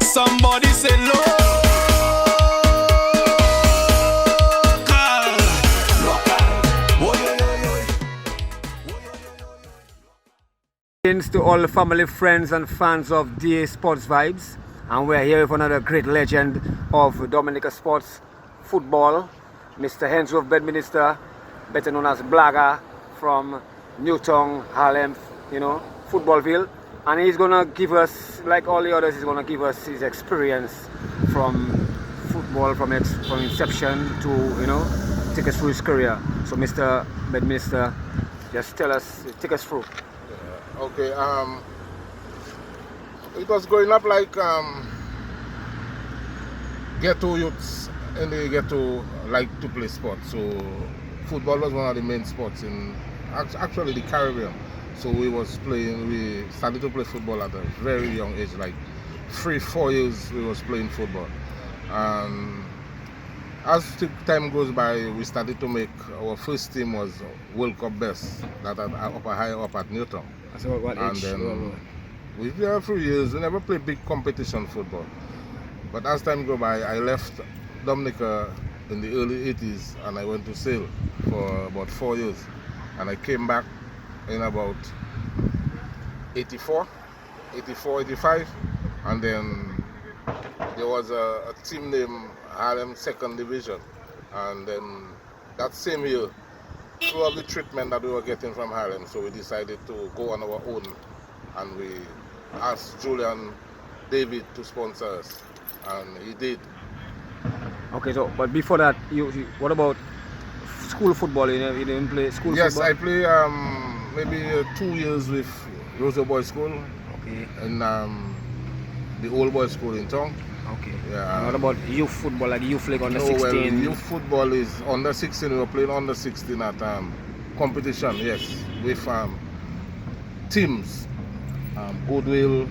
Somebody say local. To all the family, friends and fans of DAsportsVYBES, and we're here with another great legend of Dominica sports football, Mr. HENSWORTH BEDMINSTER, better known as Blagger from Newtown, Harlem, Footballville. And he's gonna give us, like all the others, he's gonna give us his experience from football, from inception to, take us through his career. So Mr. BEDMINSTER, just take us through. Okay, it was growing up like ghetto youths in the ghetto like to play sports. So football was one of the main sports in actually the Caribbean. So we started to play football at a very young age, like 3-4 years we was playing football. And as time goes by, we started to make our first team was World Cup best, that higher up at Newtown. So what and age? then we played a few years. We never played big competition football. But as time go by, I left Dominica in the early 80s and I went to sail for about 4 years. And I came back in about 84, 85. And then there was a team named Harlem 2nd Division. And then that same year, through all the treatment that we were getting from Harlem, so we decided to go on our own, and we asked Julian David to sponsor us, and he did. Okay, so but before that, what about school football? You didn't play school yes, football? Yes, I play maybe 2 years with Rosa Boys School, okay, and the old boys school in town. Okay. Yeah. And what about youth football, like youth league under 16? Well, youth football is under 16. We were playing under 16 at competition, yes, with teams, Goodwill,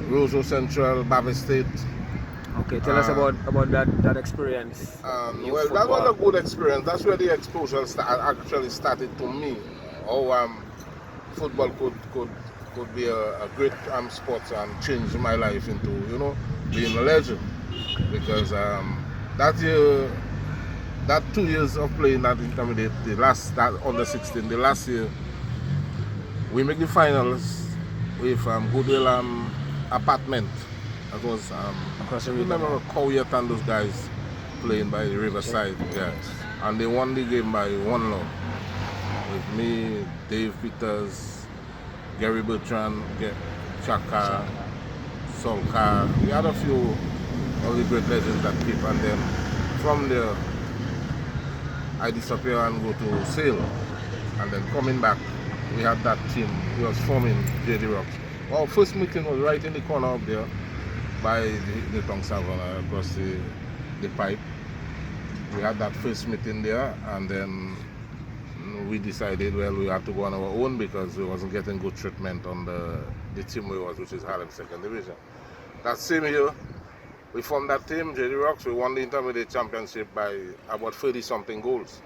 Roseau Central, Bavy State. Okay, tell us about that experience. Well, that was a good experience. That's where the exposure actually started to me. How football could be a great sport and change my life into, being a legend. Because that year, that 2 years of playing that intermediate, that under 16, the last year, we make the finals with Goodwill Apartment. That was, across the I river. remember Cowyet and those guys playing by the riverside, yes. And they won the game by 1-0. With me, Dave Peters, Gary Bertrand, Chaka, Solka. We had a few of the great legends that keep, and then from there I disappear and go to sail. And then coming back, we had that team. We was forming JD Rocks. Our first meeting was right in the corner up there by the Tongue Savannah across the pipe. We had that first meeting there, and then we decided, well, we had to go on our own because we wasn't getting good treatment on the team we was, which is Harlem 2nd Division. That same year, we formed that team, JD Rocks. We won the intermediate championship by about 30-something goals.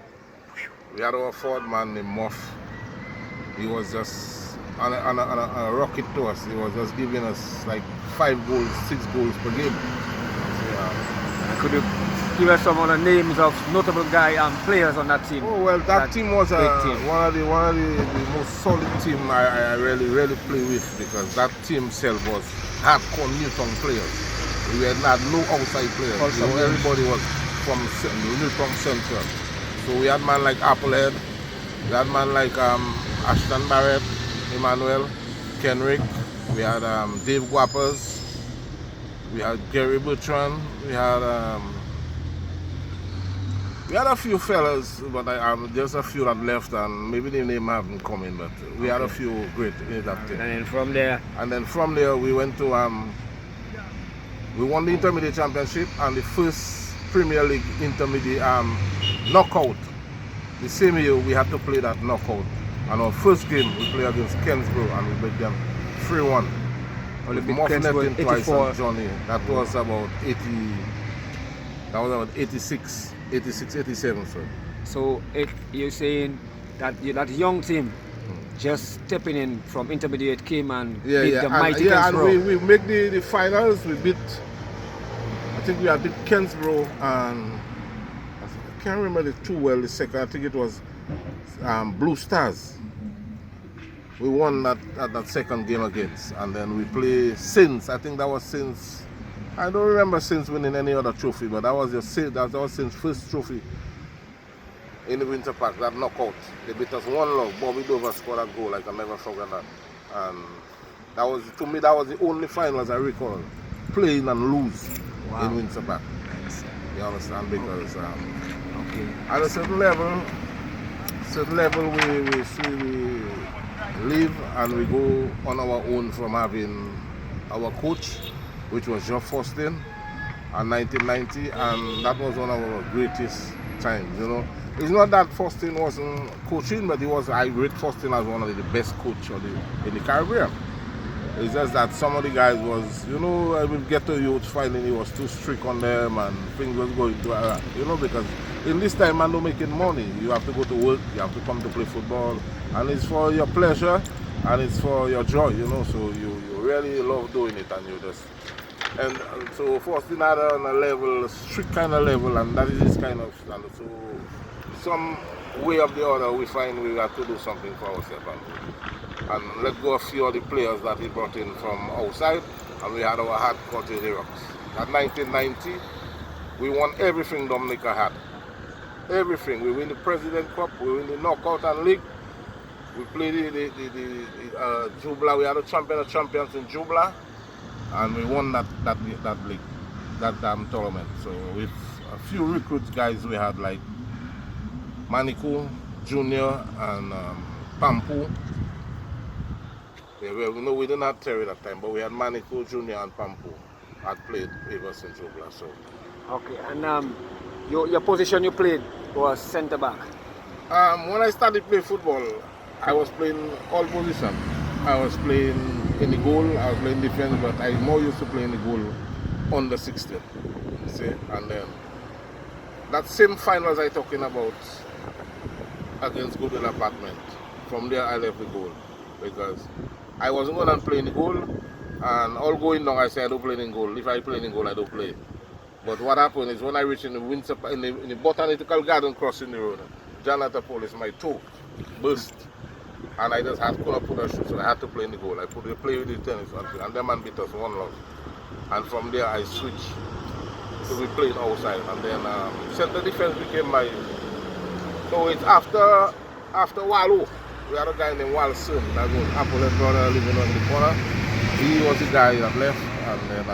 We had our forward man named Moff. He was just on a rocket to us. He was just giving us like 5 goals, 6 goals per game. Could you give us some of the names of notable guys and players on that team? Oh well, that team was one of the most solid team I really play with, because that team itself was hardcore Newtown players. We had no outside players. Everybody was from Newtown Central. So we had man like Applehead, we had man like Ashton Barrett, Emmanuel, Kenrick, we had Dave Guappers, we had Gary Bertrand, we had a few fellas, but just a few that left, and maybe the name haven't come in, but we had a few great in that team. And then from there, we went to we won the intermediate championship and the first Premier League intermediate knockout. The same year we had to play that knockout, and our first game we played against Kensborough and we beat them 3-1. Kensborough 84. Johnny. That was about 86, 87. So you're saying that that young team just stepping in from intermediate came and Yeah, beat yeah, the mighty and Kensborough. we make the finals. We beat, I think we had beat Kensborough, and I can't remember it too well. The second, I think it was Blue Stars. We won that second game against, and then we play since. I think that was since. I don't remember since winning any other trophy, but that was since first trophy in the Winter Park, that knockout. They beat us 1-0. Bobby Dover scored a goal. I can never forget that. And that was, to me, that was the only finals I recall playing and lose in Winter Park. You understand? Because at a certain level we leave and we go on our own from having our coach, which was Jean Faustin, in 1990, and that was one of our greatest times, you know. It's not that Faustin wasn't coaching, but I rate Faustin as one of the best coaches in the Caribbean. It's just that some of the guys was, you know, with ghetto youth finding he was too strict on them and things was going to, you know, because in this time man don't making money. You have to go to work, you have to come to play football, and it's for your pleasure and it's for your joy, you know, so you really love doing it, and you just, and so Faustin had on a level, strict kind of level, and that is his kind of standard. So some way of the other we find we have to do something for ourselves and let go of a few of the players that he brought in from outside, and we had our heart cut in the rocks. At 1990, we won everything Dominica had. Everything. We win the President Cup, we win the Knockout and League, we played the Jubla, we had a champion of champions in Jubla, and we won that league, that tournament. So with a few recruits guys we had like Manico, Junior, and Pampu. We didn't have Terry that time, but we had Manico, Junior, and Pampu had played with us in Jubla. So. Okay, and your position you played was centre back. When I started playing football, I was playing all positions. I was playing in the goal, I was playing defense, but I more used to play in the goal under 16. See, and then that same finals I talking about against Goodwill Apartment. From there I left the goal because I wasn't going to play in the goal, and all going down I said I don't play in goal. If I play in goal I don't play. But what happened is when I reached in the botanical garden crossing the road, Jonathan Police, my toe burst, and I just couldn't put a shoe, so I had to play in the goal. I play with the tennis, and them man beat us 1-0. And from there I switched to be playing outside, and then center defense became my. So it's after Wallo, we had a guy named Walson, that was Apple brother living on the corner. He was the guy that left, and then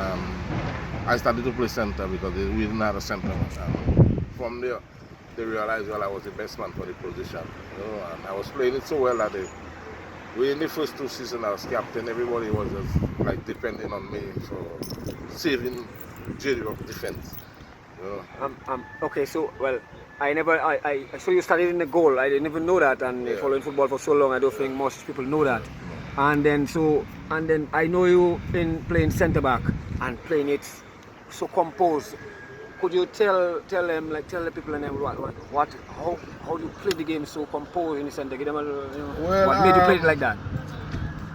I started to play center because we didn't have a center. And from there, they realized, well, I was the best man for the position. You know, and I was playing it so well that in the first 2 seasons I was captain. Everybody was just like depending on me for saving J-Rock defense. You know. Okay, so well, I saw you started in the goal. I didn't even know that, and following football for so long, I don't think most people know that. And then I know you in playing centre back and playing it so composed. Could you tell the people and them how you play the game so composed in the centre? Give them what made you play it like that?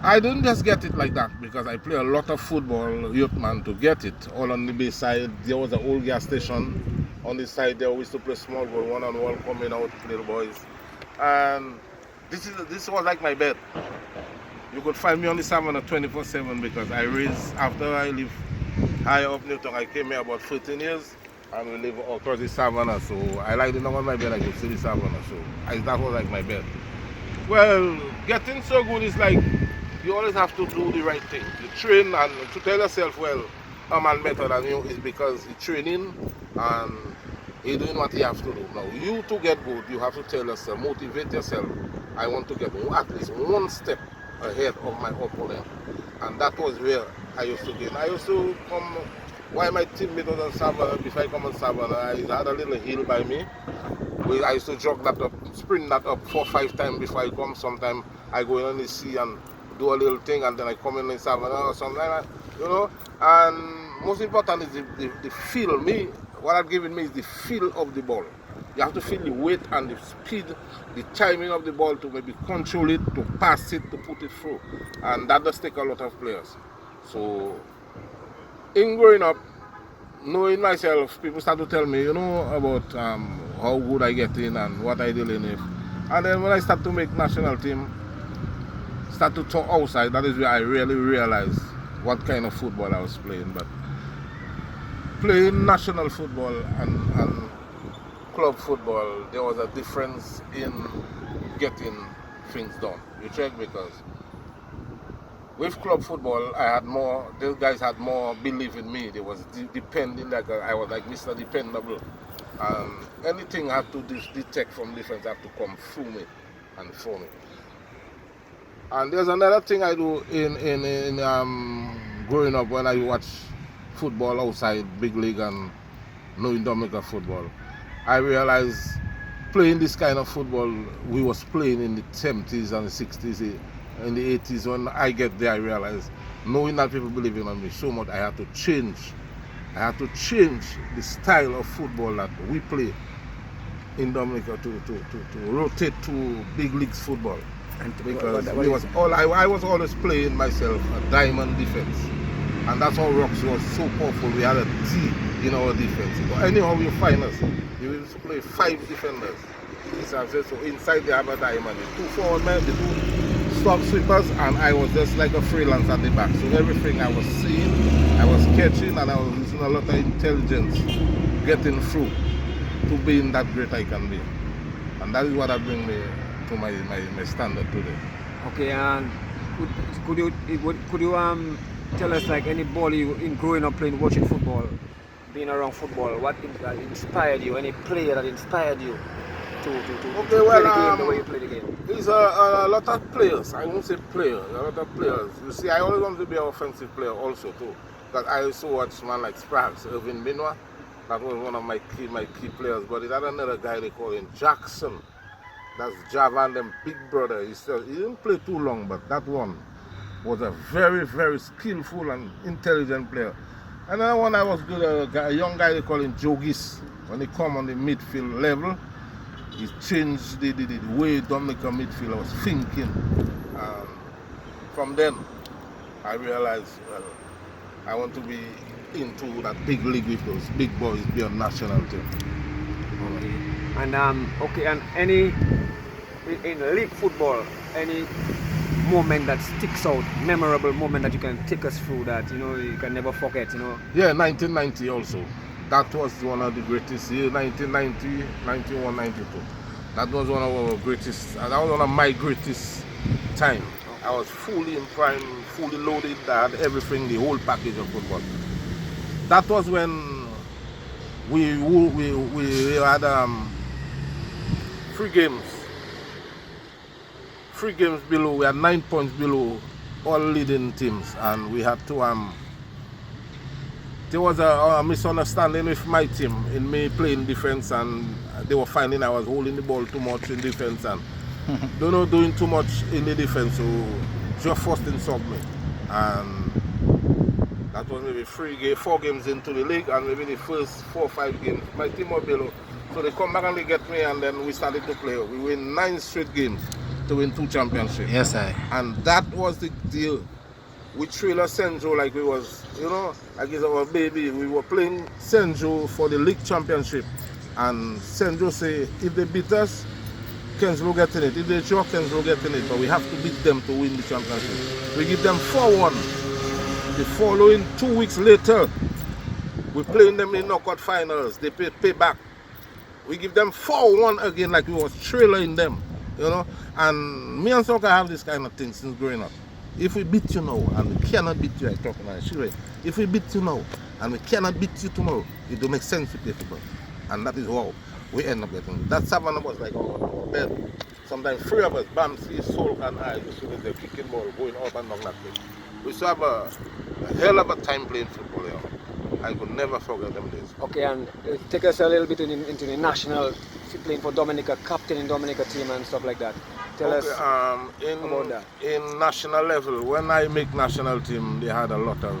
I didn't just get it like that because I play a lot of football, youth man, to get it. All on the base side, there was an old gas station on the side there. We used to play small ball, one-on-one, coming out to play the boys. And this was like my bed. You could find me on the savannah 24/7 because I raised, after I live higher up Newton, I came here about 14 years and we live across the savannah. So I like the number on my bed, I could see the savannah. So that was like my bed. Well, getting so good is like, you always have to do the right thing. You train, and to tell yourself, well, a man better than you is because he's training and he's doing what he has to do. Now, you to get good, you have to tell yourself, motivate yourself, I want to get at least one step ahead of my opponent. And that was where I used to gain. I used to come, while my teammate was on Savannah, before I come on Savannah, I had a little hill by me. I used to jog that up, sprint that up 4 or 5 times before I come. Sometimes I go in on the sea and do a little thing, and then I come in Savannah or something like that, you know. And most important is the feel. What I've given me is the feel of the ball. You have to feel the weight and the speed, the timing of the ball to maybe control it, to pass it, to put it through. And that does take a lot of players. So, in growing up, knowing myself, people start to tell me, you know, about how good I get in and what I deal in. And then when I start to make national team, start to talk outside, that is where I really realized what kind of football I was playing. But playing national football and club football, there was a difference in getting things done. You check, because with club football, those guys had more belief in me. They was depending, like I was like Mr. Dependable. Anything I had to detect from defense had to come through me and for me. And there's another thing I do in growing up when I watch football outside, big league and knowing Dominica football. I realized playing this kind of football we was playing in the 70s and the 60s, in the 80s. When I get there, I realized, knowing that people believing on me so much, I had to change. I had to change the style of football that we play in Dominica to rotate to big leagues football. And because I was always playing myself a diamond defense. And that's how Rocks was so powerful. We had a T in our defense. So anyhow you find us, you will play 5 defenders. So inside they have a diamond, the 2 forward men, the 2 stop sweepers, and I was just like a freelance at the back. So everything I was seeing, I was catching, and I was using a lot of intelligence getting through to being that great I can be. And that is what I bring me to my standard today. Okay, and could you tell us, like, any ball you in growing up playing, watching football, being around football, what inspired you? Any player that inspired you to play the game the way you play the game? There's a lot of players. I won't say players. A lot of players. You see, I always want to be an offensive player also too. Because I also watch man like Sprags, Irvin Benoit. That was one of my key players. But it had another guy they call him Jackson. That's Javan, them big brother. He didn't play too long, but that one was a very, very skillful and intelligent player. Another one I was good, a young guy they call him Jogis. When he come on the midfield level, he changed the way Dominica midfield was thinking. From then, I realized, well, I want to be into that big league with those big boys, be on national team. Okay. And any in league football, any moment that sticks out, memorable moment that you can take us through that you can never forget, Yeah, 1990 also. That was one of the greatest years, 1990, 91, 92. That was one of our greatest, that was one of my greatest time. I was fully in prime, fully loaded, I had everything, the whole package of football. That was when we had 3 games. 3 games below, we had 9 points below all leading teams, and we had to there was a misunderstanding with my team in me playing defense, and they were finding I was holding the ball too much in defense and doing too much in the defense, so just forced insult me. And that was maybe 4 games into the league, and maybe the first 4 or 5 games my team was below, so they come back and they get me, and then we started to play. We win 9 straight games to win 2 championships. Yes, sir. And that was the deal. We trailed Senjo like we was, like it's our baby. We were playing Senjo for the league championship. And Senjo say, if they beat us, Kenslow get in it. If they draw, Kenslow get in it. But we have to beat them to win the championship. We give them 4-1. The following 2 weeks later, we playing them in knockout finals. They pay back. We give them 4-1 again like we was trailing them. And me and Soccer have this kind of thing since growing up. If we beat you now and we cannot beat you, I talk about it. If we beat you now and we cannot beat you tomorrow, it don't make sense to play football. And that is how we end up getting. That 7 of us like our bed. Sometimes 3 of us, Bamsi, Soul and I, used to be the kicking ball, going up and down that thing. We used to have a hell of a time playing football. I could never forget them days. Okay, and take us a little bit into the national, playing for Dominica, captain in Dominica team and stuff like that. Tell us about that. In national level, when I make national team, they had a lot of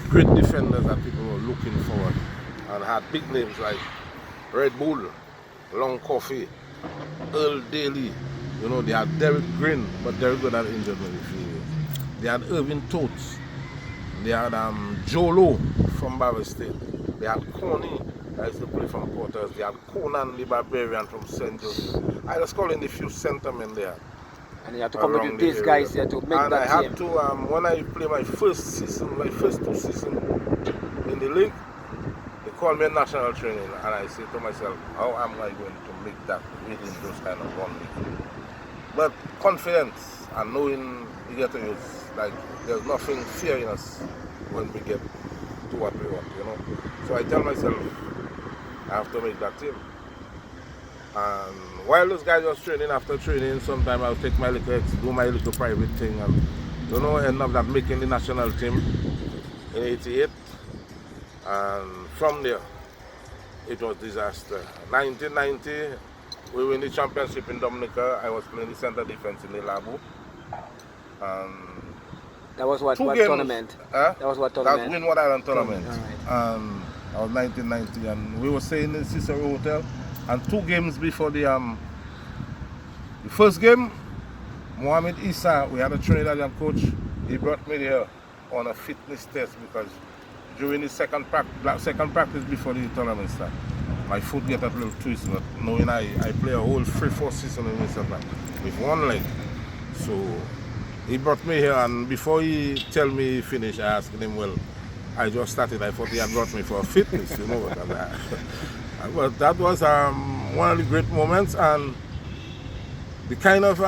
great defenders that people were looking forward, and had big names like Red Bull, Long Coffee, Earl Daly. You know, they had Derek Green, but Derek Green had injured maybe a few years. They had Irvin Totes. They had Jolo from Bava State. They had Coney, I used to play from Porters. They had Conan the Barbarian from St. Joseph. I was calling a few centermen there. And you have to come with these guys here to make and that I team. had to, when I played my first season, my first 2 seasons in the league, they called me a national training, and I said to myself, how am I going to make that within those kind of 1 week? But confidence and knowing you get to use, like, there's nothing fear in us when we get to what we want, you know. So I tell myself, I have to make that team. And while those guys was training, after training, sometimes I'll take my little, do my little private thing, and you know, end up that making the national team in '88. And from there, it was disaster. 1990, we win the championship in Dominica. I was playing the center defense in the Labo. That was what tournament? That was what tournament? That was Windward Island tournament. Right. That was 1990, and we were staying in Cicero Hotel. And 2 games before the first game, Mohamed Issa, we had a Trinidadian coach. He brought me there on a fitness test because during the second practice before the tournament start, my foot get a little twist. But knowing I play a whole 3-4 season in Minnesota with 1 leg, so he brought me here. And before he tell me he finished, I asked him, well, I just started. I thought he had brought me for a fitness, you know. But that was one of the great moments, and the kind of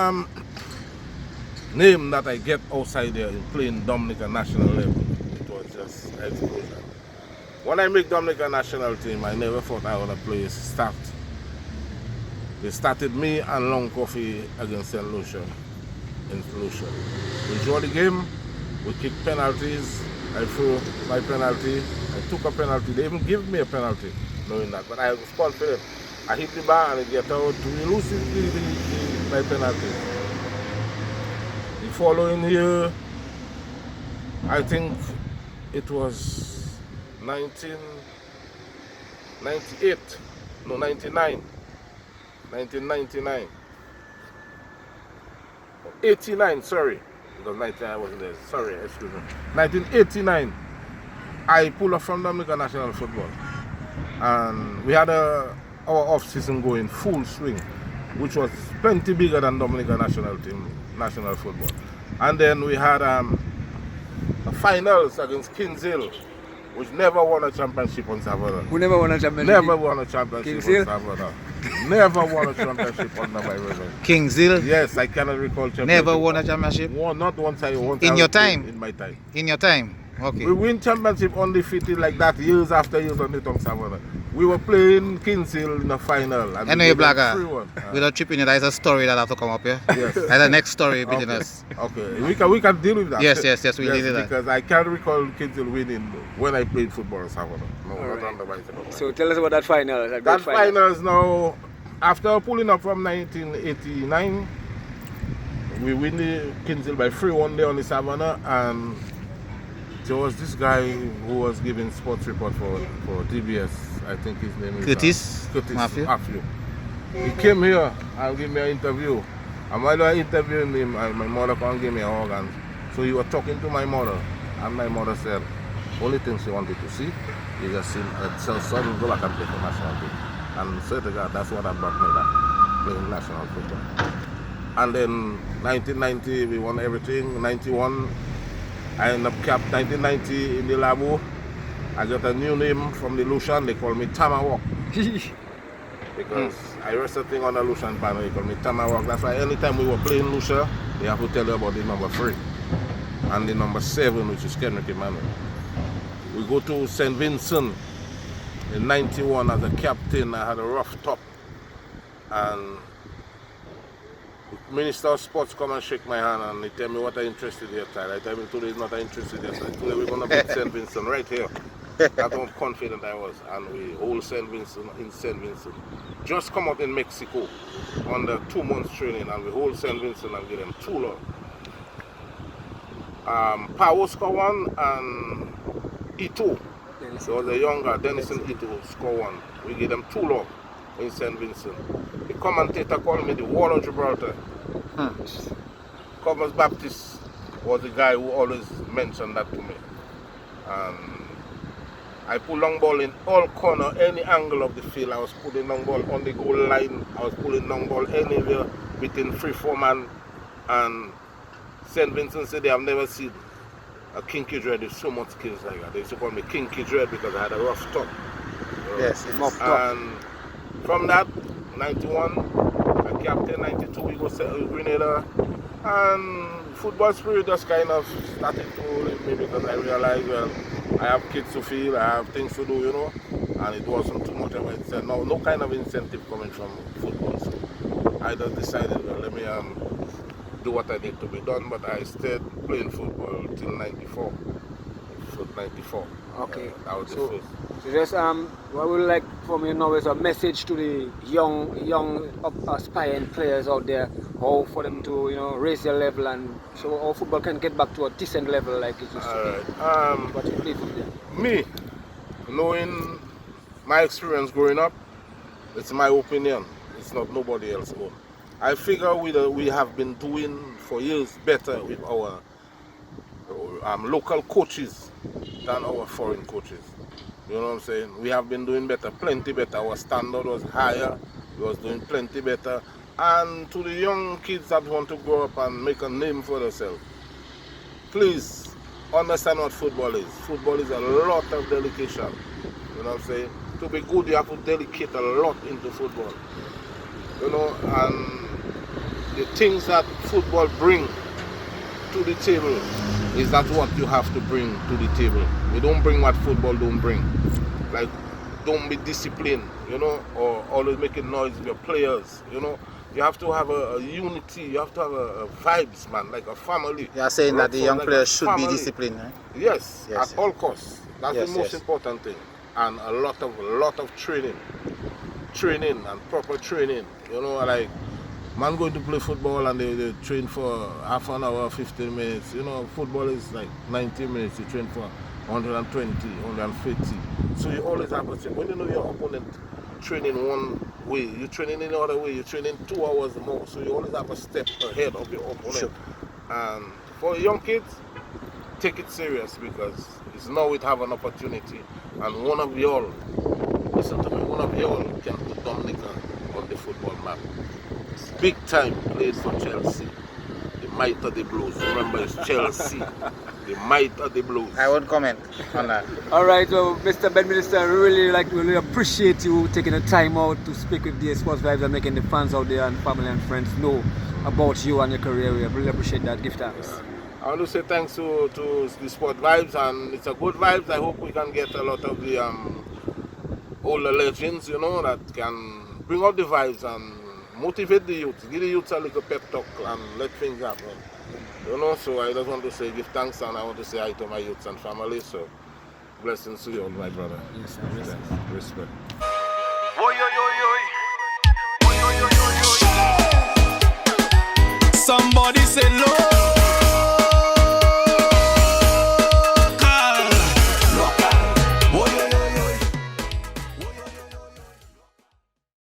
name that I get outside there in playing Dominica national level, it was just explosion. When I make Dominica national team, I never thought I would play start. They started me and Long Coffee against St. Lucia in Lucia. We drew the game, we kicked penalties, I threw my penalty, I took a penalty, they even gave me a penalty. Knowing that, but I was confident. I hit the bar and it get out to lose my penalty. The following year, I think it was 1998, no 99, 1999, 89, sorry, because 99 I wasn't there, sorry, excuse me. 1989, I pulled up from Dominica National Football. And we had our off-season going full swing, which was plenty bigger than Dominica national team, national football. And then we had the finals against Kings Hill, which never won a championship on Savannah. Who never won a championship? Never won a championship on Savannah. Never won a championship on my river. Kings Hill? Yes, I cannot recall championship. Never won a championship? Not once. In your time? In my time. In your time? Okay. We win championship undefeated like that years after years on the Tongue Savannah. We were playing Kings Hill in the final. And anyway, Blagger, without tripping you, that is a story that have to come up here. Yes. That's the next story between us. Okay, we can deal with that. Yes, we'll deal with that. Because I can't recall Kings Hill winning when I played football in Savannah. No, not on the bicycle. So tell us about that final. That final is now, after pulling up from 1989, we win the Kings Hill by 3-1 there on the Savannah, and there was this guy who was giving sports report for DBS. I think his name is Curtis Matthew. He came here and gave me an interview. And while I interviewing him, my mother can't give me a hug. And so he was talking to my mother, and my mother said, only thing she wanted to see is just see her son go back and play for national team. And so to God, that's what I brought me back, playing national football. And then 1990, we won everything. 91. I ended up capped 1990 in the Labo. I got a new name from the Lucian, they call me Tamawak. Because I rest a thing on the Lucian panel, they call me Tamawak. That's why anytime we were playing Lucia, they have to tell you about the number 3. And the number 7, which is Kendrick Emmanuel. We go to St. Vincent in 91 as a captain. I had a rough top. And Minister of Sports come and shake my hand and they tell me what I'm interested in. I tell him today is not interested in. Today we're going to beat St. Vincent right here. That's how confident I was. And we hold St. Vincent in St. Vincent. Just come out in Mexico under 2 months training, and we hold St. Vincent and give them 2 love. Pao score 1 and E2. So the younger Denison E2 score 1. We give them 2 love. in St. Vincent. The commentator called me the Wall of Gibraltar. Covers Baptist was the guy who always mentioned that to me. And I put long ball in all corner, any angle of the field. I was putting long ball on the goal line. I was pulling long ball anywhere between 3-4 man. And St. Vincent said they have never seen a kinky dread with so much skills like that. They used to call me kinky dread because I had a rough top. Yes. And from that, 91, I captain 92, we go settle Grenada. And football spirit just kind of started to leave me because I realized, well, I have kids to feed, I have things to do, you know, and it wasn't too much of an incentive, no kind of incentive coming from football. So I just decided, well, let me do what I need to be done, but I stayed playing football till 94. 94. Okay. That was the first. So just what we would like from you now is a message to the young aspiring players out there, how for them to, you know, raise their level and so our football can get back to a decent level like it used to be. What you play for them? Me, knowing my experience growing up, it's my opinion. It's not nobody else's own. I figure we have been doing for years better with our local coaches than our foreign coaches. You know what I'm saying? We have been doing better, plenty better. Our standard was higher. We was doing plenty better. And to the young kids that want to grow up and make a name for themselves, please understand what football is. Football is a lot of dedication. You know what I'm saying? To be good, you have to dedicate a lot into football. You know, and the things that football bring to the table is that what you have to bring to the table. You don't bring what football don't bring. Like, don't be disciplined, you know, or always making noise with your players, you know. You have to have a unity, you have to have a vibes, man, like a family. You are saying that the young like players should be family. disciplined, right? Yes, Yes, at all costs. That's yes, the most yes. important thing. And a lot of training and proper training. You know, like man going to play football and they train for half an hour, 15 minutes. You know, football is like 90 minutes. You train for 120, 150. So you always have to train. When you know your opponent training one way, you're training in another way. You're training 2 hours more. So you always have a step ahead of your opponent. Sure. And for young kids, take it serious because it's now it have an opportunity. And one of y'all, listen to me, one of y'all can put Dominica on the football map. Big time played for Chelsea. The might of the Blues. Remember, it's Chelsea. The might of the Blues. I won't comment on that. All right, well, Mr. Bedminster, really appreciate you taking the time out to speak with the Sports Vibes and making the fans out there and family and friends know about you and your career. We really appreciate that. Give thanks. I want to say thanks to the Sport Vibes, and it's a good vibes. I hope we can get a lot of the older legends, you know, that can bring out the vibes and motivate the youth, give the youth a little pep talk and let things happen. You know, so I just want to say give thanks and I want to say hi to my youths and family. So blessings to you all, my brother. Yes, sir. Respect. Somebody say no.